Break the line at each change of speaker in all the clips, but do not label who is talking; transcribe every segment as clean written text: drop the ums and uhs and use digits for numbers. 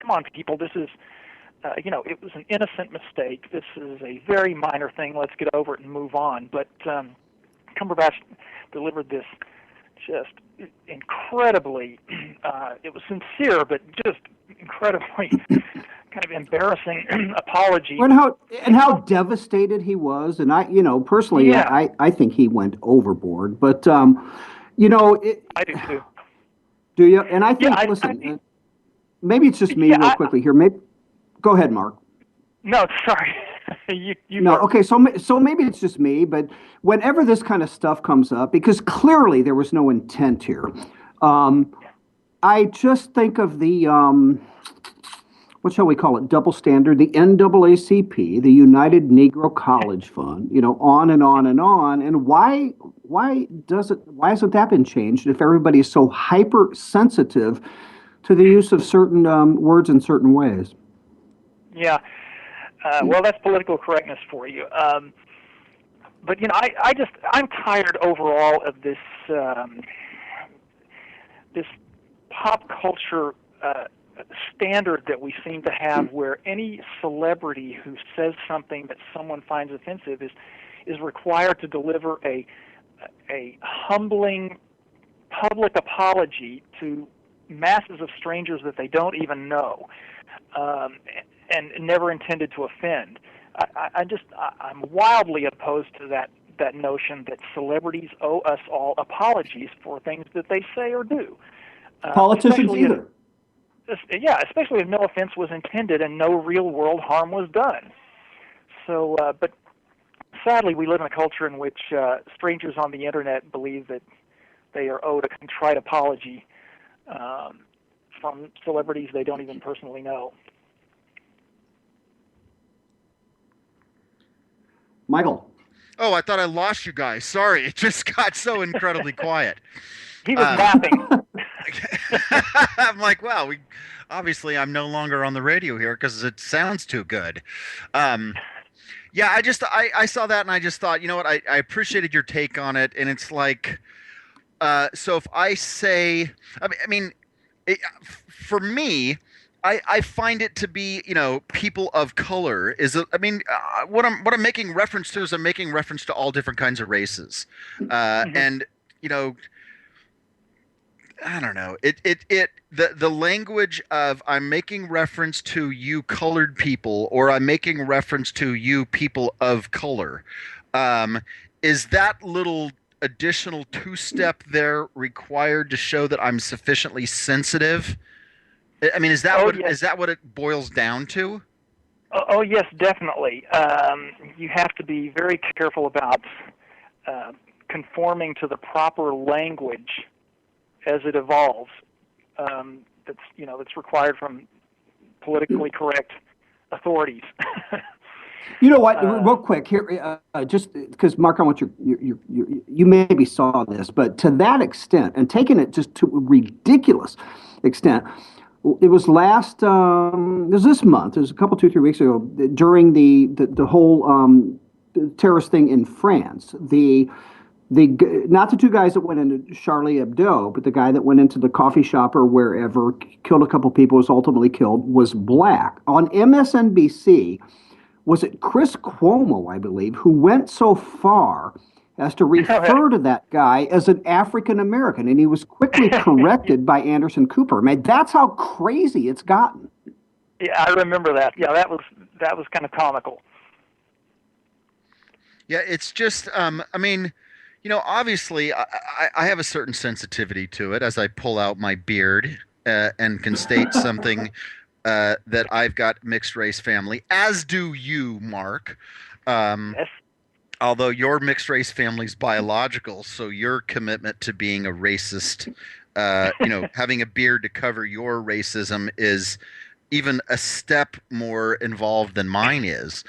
come on, people, this is, it was an innocent mistake. This is a very minor thing. Let's get over it and move on. But Cumberbatch delivered this just incredibly, it was sincere, but just incredibly kind of embarrassing apology.
And how devastated he was, and personally,
Yeah,
I think he went overboard. But
I do too.
do you? And I
Yeah,
think, listen, maybe it's just me,
yeah,
real quickly here. Maybe go ahead, Mark.
no, sorry. You
No,
first.
okay, so maybe it's just me, but whenever this kind of stuff comes up, because clearly there was no intent here, um, I just think of the what shall we call it, double standard, the NAACP, the United Negro College Fund, on and on and on. And why hasn't that been changed if everybody is so hypersensitive to the use of certain words in certain ways?
Yeah. Well, that's political correctness for you. But I'm tired overall of this pop culture standard that we seem to have, where any celebrity who says something that someone finds offensive is required to deliver a humbling public apology to masses of strangers that they don't even know, and never intended to offend. I'm wildly opposed to that notion that celebrities owe us all apologies for things that they say or do.
Politicians
Especially
either.
especially if no offense was intended and no real world harm was done. So, but sadly, we live in a culture in which strangers on the internet believe that they are owed a contrite apology from celebrities they don't even personally know.
Michael.
Oh, I thought I lost you guys. Sorry, it just got so incredibly quiet.
He was napping.
I'm like, wow, obviously I'm no longer on the radio here because it sounds too good. Yeah, I saw that and I just thought, you know what, I appreciated your take on it, and it's like, so if I say, for me, I find it to be, people of color what I'm making reference to is I'm making reference to all different kinds of races, and I don't know. The language of I'm making reference to you colored people, or I'm making reference to you people of color. Is that little additional two-step there required to show that I'm sufficiently sensitive? I mean,
Yes.
is that what it boils down to?
Oh, yes, definitely. You have to be very careful about conforming to the proper language as it evolves. That's required from politically correct authorities.
You know what? Real quick here, just because Mark, I want you maybe saw this, but to that extent, and taking it just to a ridiculous extent, it was it was this month. It was a couple, 2, 3 weeks ago, during the whole terrorist thing in France. Not the two guys that went into Charlie Hebdo, but the guy that went into the coffee shop or wherever, killed a couple people, was ultimately killed, was black. On MSNBC, was it Chris Cuomo, I believe, who went so far as to refer to that guy as an African American, and he was quickly corrected by Anderson Cooper. Man, that's how crazy it's gotten.
Yeah, I remember that. Yeah, that was kind of comical.
Yeah, it's just, obviously, I have a certain sensitivity to it as I pull out my beard and can state something that I've got mixed race family, as do you, Mark.
Yes.
Although your mixed race family's biological, so your commitment to being a racist, having a beard to cover your racism is even a step more involved than mine is.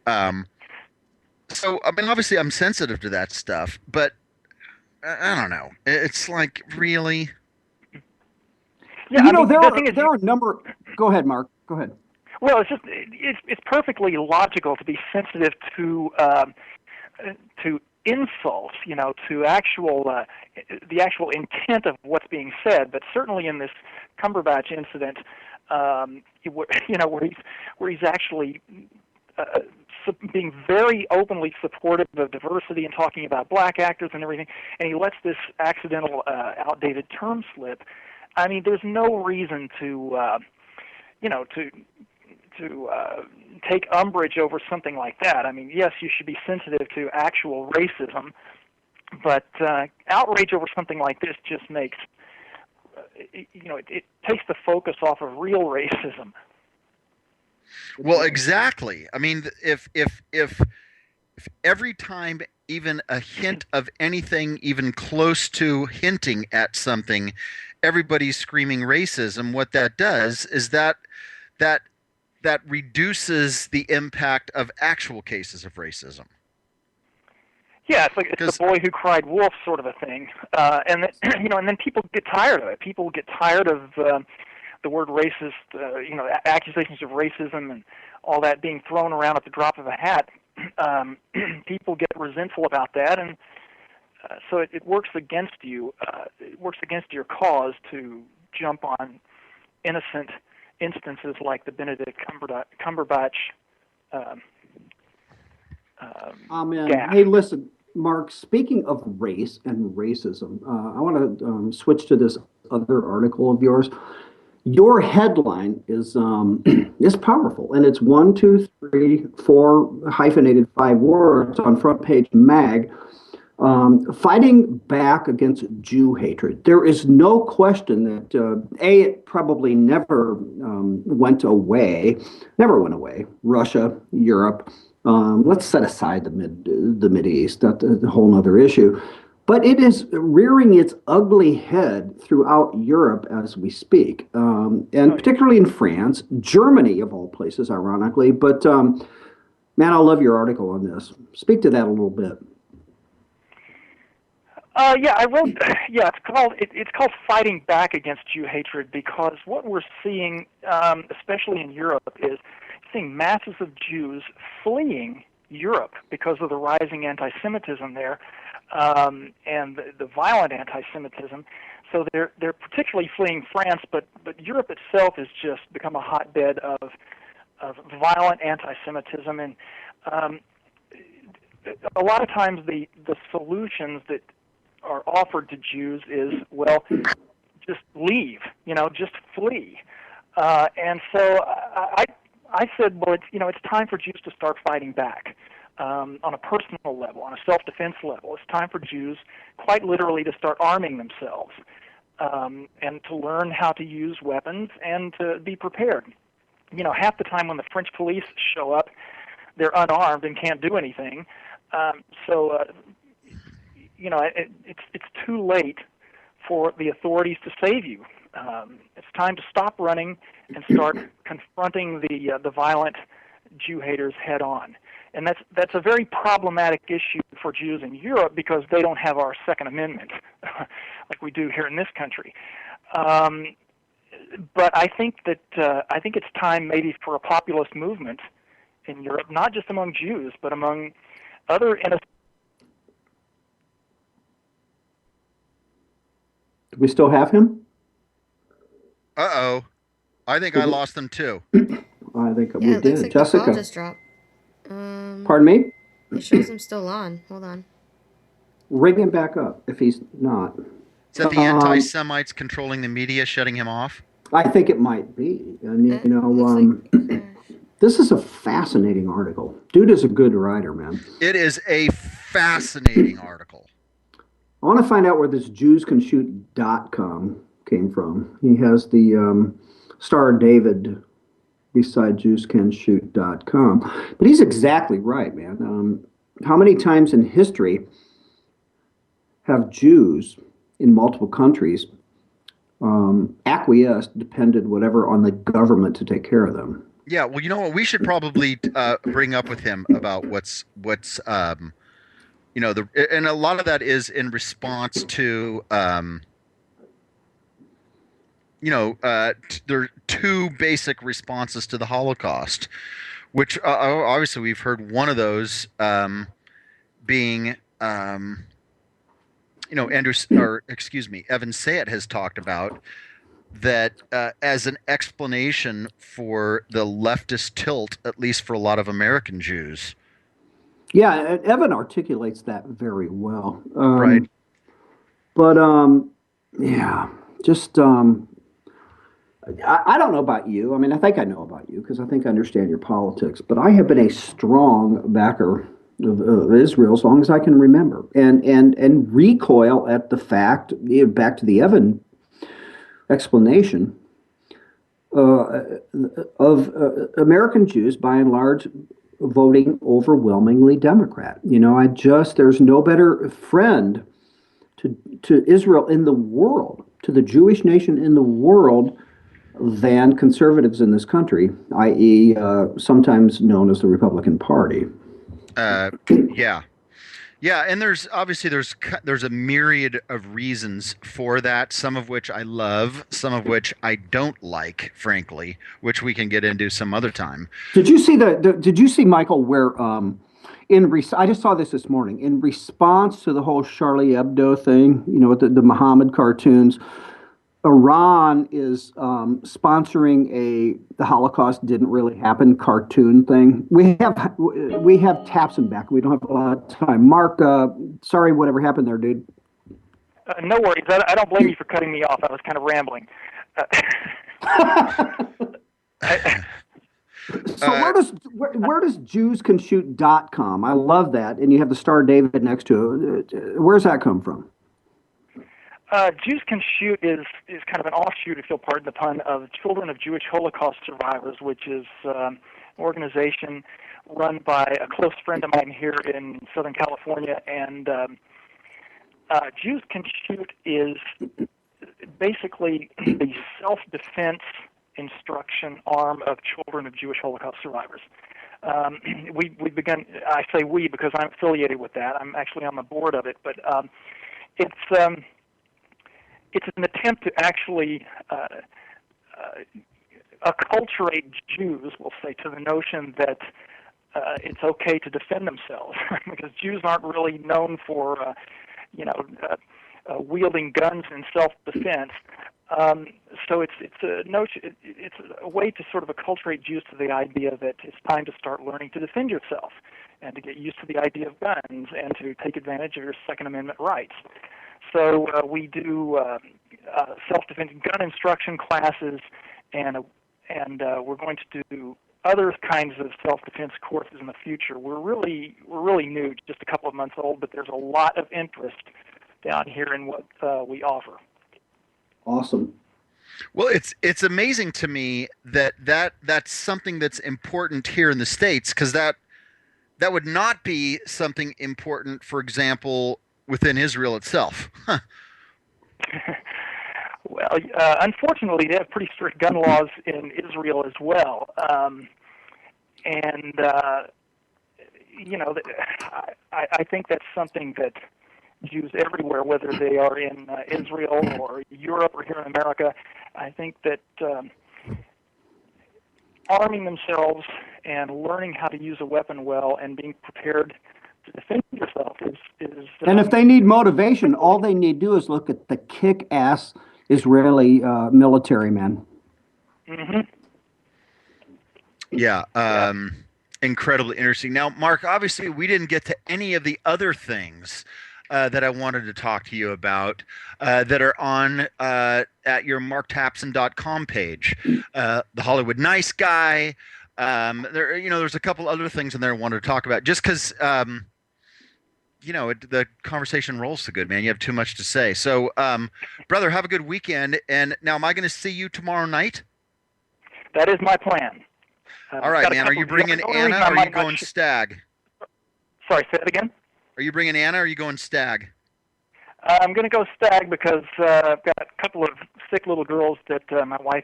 So, I mean, obviously, I'm sensitive to that stuff, but I don't know. It's like, really?
Yeah,
there are a number. Go ahead, Mark. Go ahead.
Well, it's perfectly logical to be sensitive to insults, to the actual intent of what's being said. But certainly in this Cumberbatch incident, where he's actually being very openly supportive of diversity and talking about black actors and everything, and he lets this accidental, outdated term slip. I mean, there's no reason to take umbrage over something like that. I mean, yes, you should be sensitive to actual racism, but outrage over something like this just makes, it takes the focus off of real racism.
Well, exactly. I mean, if every time even a hint of anything even close to hinting at something, everybody's screaming racism, what that does is that reduces the impact of actual cases of racism.
Yeah, it's the boy who cried wolf sort of a thing, and then people get tired of it. People get tired of the word racist, accusations of racism and all that being thrown around at the drop of a hat. People get resentful about that, and so it works against you. It works against your cause to jump on innocent instances like the Benedict Cumberbatch.
Amen.
Gaffe.
Hey, listen, Mark, speaking of race and racism, I want to switch to this other article of yours. Your headline is is powerful, and it's 1, 2, 3, 4 hyphenated 5 words on front page mag. Fighting back against Jew hatred. There is no question that it probably never went away. Russia, Europe. Let's set aside the Mid East. That's a whole other issue. But it is rearing its ugly head throughout Europe as we speak, and particularly in France, Germany of all places, ironically. But man, I love your article on this. Speak to that a little bit.
I wrote. Yeah, it's called Fighting Back Against Jew Hatred, because what we're seeing, especially in Europe, is seeing masses of Jews fleeing Europe because of the rising anti-Semitism there, and the violent anti-Semitism. So they're particularly fleeing France, but Europe itself has just become a hotbed of violent anti-Semitism, and a lot of times the solutions that are offered to Jews is, well, just leave, just flee. And so I said, well, it's time for Jews to start fighting back on a personal level, on a self-defense level. It's time for Jews, quite literally, to start arming themselves and to learn how to use weapons and to be prepared. Half the time when the French police show up, they're unarmed and can't do anything. It's too late for the authorities to save you. It's time to stop running and start confronting the violent Jew haters head on. And that's a very problematic issue for Jews in Europe because they don't have our Second Amendment like we do here in this country. But I think it's time maybe for a populist movement in Europe, not just among Jews, but among other innocent.
Do we still have him?
Uh-oh. I think I lost them too.
I think we did.
Looks like
Jessica.
the call just dropped.
Pardon me?
It shows him still on. Hold on.
Ring him back up if he's not.
Is that the anti-Semites controlling the media, shutting him off?
I think it might be. And, this is a fascinating article. Dude is a good writer, man.
It is a fascinating article.
I want to find out where this JewsCanShoot.com came from. He has the Star of David beside JewsCanShoot.com. But he's exactly right, man. How many times in history have Jews in multiple countries acquiesced, depended whatever on the government to take care of them?
Yeah, well, you know what? We should probably bring up with him about what's and a lot of that is in response to there are two basic responses to the Holocaust, which obviously we've heard one of those being Evan Sayet has talked about that as an explanation for the leftist tilt, at least for a lot of American Jews.
Yeah, Evan articulates that very well.
Right.
But yeah, just I don't know about you. I mean, I think I know about you because I think I understand your politics. But I have been a strong backer of Israel as long as I can remember, and recoil at the fact, back to the Evan explanation, of American Jews by and large voting overwhelmingly Democrat. There's no better friend to Israel in the world, to the Jewish nation in the world, than conservatives in this country, i.e., sometimes known as the Republican Party.
Yeah. Yeah, and there's a myriad of reasons for that, some of which I love, some of which I don't like, frankly, which we can get into some other time.
Did you see Did you see, Michael, where I just saw this morning in response to the whole Charlie Hebdo thing, with the Muhammad cartoons? Iran is sponsoring the Holocaust didn't really happen cartoon thing. We have Tapson back. We don't have a lot of time. Mark, sorry, whatever happened there, dude.
No worries. I don't blame you for cutting me off. I was kind of rambling.
So where does JewsCanShoot.com? I love that, and you have the Star David next to it. Where's that come from?
Jews Can Shoot is kind of an offshoot, if you'll pardon the pun, of Children of Jewish Holocaust Survivors, which is an organization run by a close friend of mine here in Southern California. And Jews Can Shoot is basically the self-defense instruction arm of Children of Jewish Holocaust Survivors. We've begun, I say we because I'm affiliated with that. I'm actually on the board of it, but it's an attempt to actually acculturate Jews, we'll say, to the notion that it's okay to defend themselves, because Jews aren't really known for, wielding guns in self-defense. So it's a notion. It's a way to sort of acculturate Jews to the idea that it's time to start learning to defend yourself, and to get used to the idea of guns, and to take advantage of your Second Amendment rights. So we do self-defense gun instruction classes, and we're going to do other kinds of self-defense courses in the future. We're really new, just a couple of months old, but there's a lot of interest down here in what we offer.
Awesome.
Well, it's amazing to me that's something that's important here in the States, because that would not be something important, for example, within Israel itself. Huh.
Well, unfortunately, they have pretty strict gun laws in Israel as well. I think that's something that Jews everywhere, whether they are in Israel or Europe or here in America, I think that arming themselves and learning how to use a weapon well and being prepared to defend yourself is
and if they need motivation, all they need to do is look at the kick-ass Israeli military men.
Mm-hmm.
Yeah, incredibly interesting. Now, Mark, obviously we didn't get to any of the other things that I wanted to talk to you about that are on at your marktapson.com page. The Hollywood Nice Guy. There's a couple other things in there I wanted to talk about, just because the conversation rolls so good, man. You have too much to say. So, brother, have a good weekend. And now, am I going to see you tomorrow night?
That is my plan.
All right, man. Are you bringing Anna, or are you going stag?
Sorry, say that again?
Are you bringing Anna, or are you going stag?
I'm going to go stag because I've got a couple of sick little girls that my wife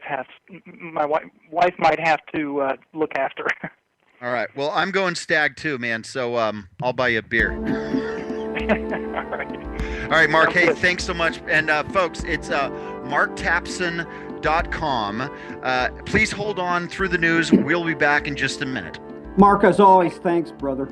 might have to look after.
All right. Well, I'm going stag too, man. So I'll buy you a beer. All right, Mark. Hey, thanks so much. And folks, it's marktapson.com. Please hold on through the news. We'll be back in just a minute.
Mark, as always, thanks, brother.